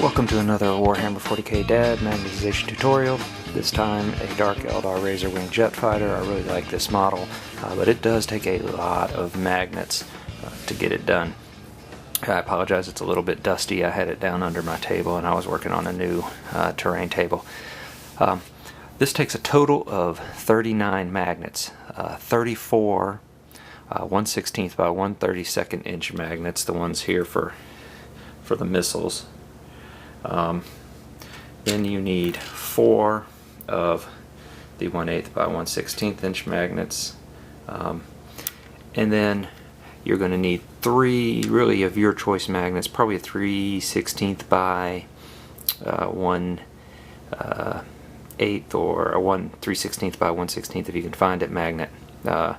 Welcome to another Warhammer 40k Dad magnetization tutorial. This time a dark Eldar Razorwing Jetfighter. I really like this model, but it does take a lot of magnets to get it done. I apologize, it's a little bit dusty. I had it down under my table and I was working on a new terrain table. This takes a total of 39 magnets, 34 1/16 by 1/32 inch magnets, the ones here for the missiles. Then you need 4 of the 1/8 by 1/16 inch magnets, and then you're going to need 3 really of your choice magnets, probably a 3/16 by 1/8 or a 3/16 by 1/16 if you can find it magnet to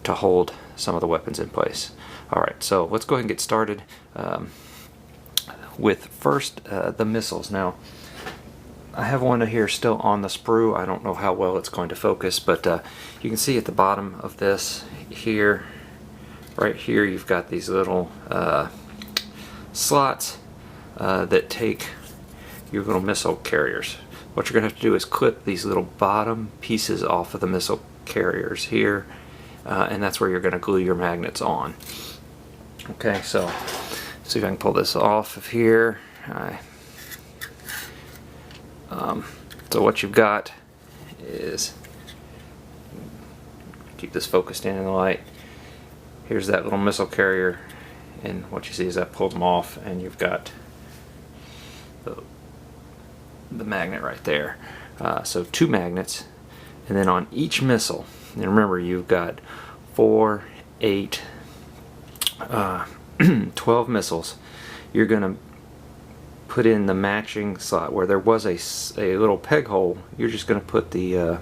hold some of the weapons in place. Alright, so let's go ahead and get started with first the missiles. Now I have one here still on the sprue. I don't know how well it's going to focus, but you can see at the bottom of this here, right here, you've got these little slots that take your little missile carriers. What you're going to have to do is clip these little bottom pieces off of the missile carriers here, and that's where you're going to glue your magnets on. Okay, so see if I can pull this off of here. So what you've got is, keep this focused in the light, here's that little missile carrier, and what you see is I pulled them off and you've got the magnet right there. So 2 magnets, and then on each missile, and remember you've got 4, 8, 12 missiles. You're going to put in the matching slot where there was a little peg hole. You're just going to put the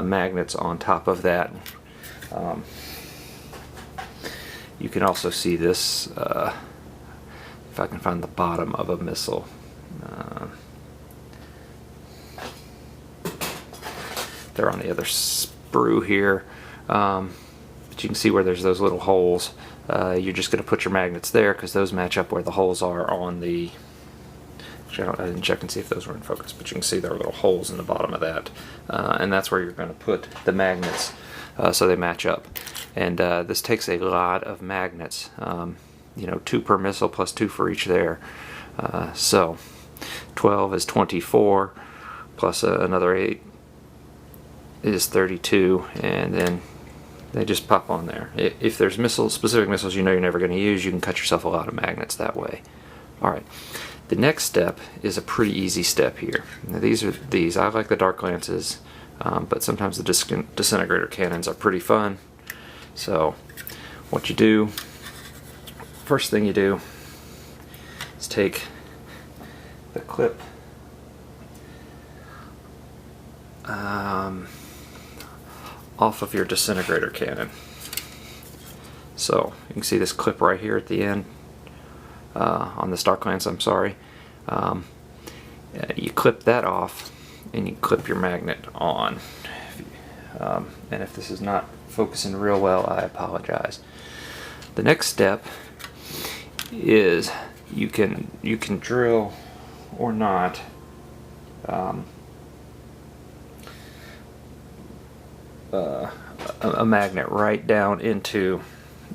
magnets on top of that. You can also see this if I can find the bottom of a missile. They're on the other sprue here, but you can see where there's those little holes. You're just going to put your magnets there because those match up where the holes are on the... Actually, I didn't check and see if those were in focus, but you can see there are little holes in the bottom of that, and that's where you're going to put the magnets so they match up. And this takes a lot of magnets, you know, 2 per missile plus 2 for each there. So 12 is 24 plus another 8 is 32, and then they just pop on there. If there's specific missiles you know you're never going to use, you can cut yourself a lot of magnets that way. Alright, the next step is a pretty easy step here. Now these I like the dark lances, but sometimes the disintegrator cannons are pretty fun. So what you do, first thing you do is take the clip off of your disintegrator cannon. So you can see this clip right here at the end on this dark lance, I'm sorry. You clip that off and you clip your magnet on. And if this is not focusing real well, I apologize. The next step is you can drill or not a magnet right down into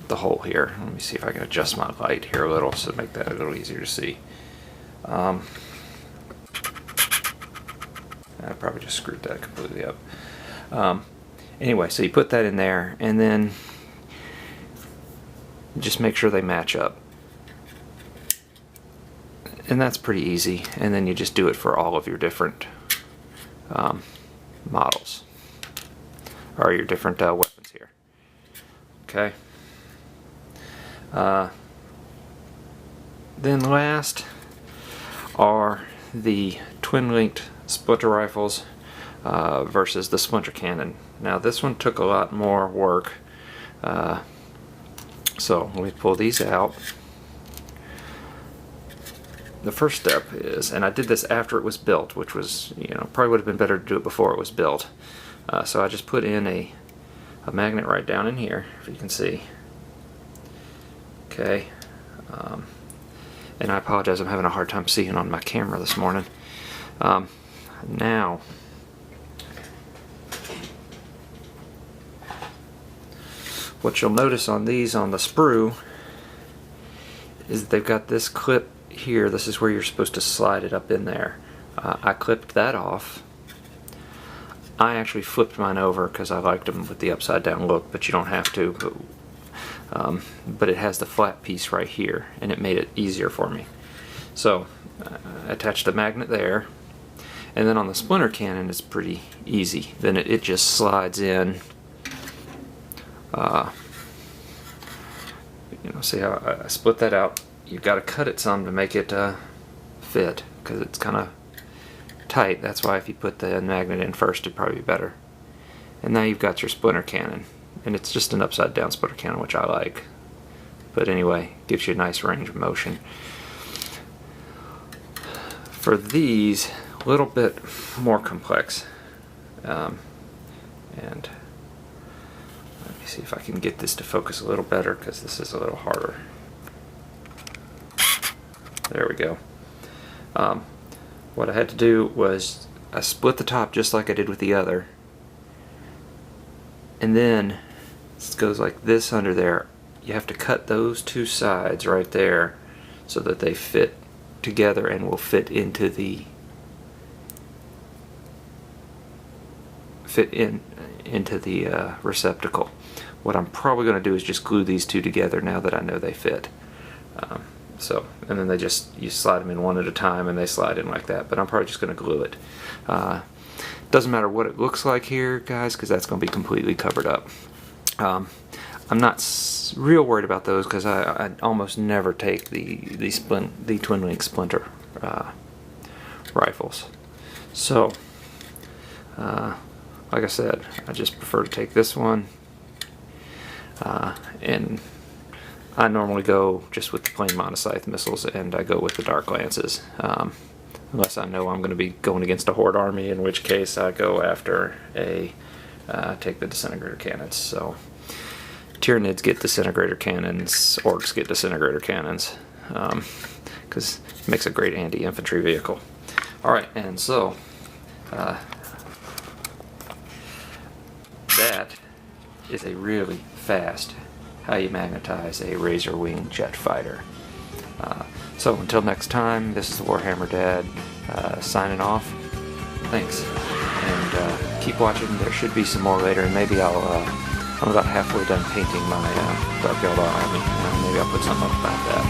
the hole here. Let me see if I can adjust my light here a little so make that a little easier to see. I probably just screwed that completely up. Anyway, so you put that in there and then just make sure they match up. And that's pretty easy, and then you just do it for all of your different models, or your different weapons here. Okay. Then last are the twin-linked splinter rifles versus the splinter cannon. Now this one took a lot more work, so let me pull these out. The first step is, and I did this after it was built, which was, you know, probably would have been better to do it before it was built. So I just put in a magnet right down in here, if you can see. Okay, And I apologize, I'm having a hard time seeing on my camera this morning. Now, what you'll notice on these on the sprue is that they've got this clip here. This is where you're supposed to slide it up in there. I clipped that off. I actually flipped mine over because I liked them with the upside down look, but you don't have to. But it has the flat piece right here, and it made it easier for me. So I attached the magnet there, and then on the splinter cannon it's pretty easy. Then it just slides in. You know, see how I split that out? You've got to cut it some to make it fit, because it's kind of tight. That's why if you put the magnet in first, it'd probably be better. And now you've got your splinter cannon, and it's just an upside down splinter cannon, which I like. But anyway, gives you a nice range of motion. For these, a little bit more complex. And let me see if I can get this to focus a little better, because this is a little harder. There we go. What I had to do was I split the top just like I did with the other, and then it goes like this under there. You have to cut those two sides right there so that they fit together and will fit into the receptacle. What I'm probably going to do is just glue these two together now that I know they fit. And then you slide them in one at a time, and they slide in like that. But I'm probably just going to glue it. Doesn't matter what it looks like here, guys, because that's going to be completely covered up. I'm not real worried about those because I almost never take the twin link splinter rifles. So, like I said, I just prefer to take this one, and I normally go just with the plain monoscythe missiles, and I go with the dark lances, unless I know I'm going to be going against a horde army, in which case I go after take the disintegrator cannons. So Tyranids get disintegrator cannons, orcs get disintegrator cannons, because it makes a great anti-infantry vehicle. Alright, and so that is a really fast how you magnetize a Razorwing jet fighter. So until next time, this is the Warhammer Dad signing off. Thanks, and keep watching. There should be some more later, and maybe I'm about halfway done painting my Dark Eldar army, and maybe I'll put something up about that.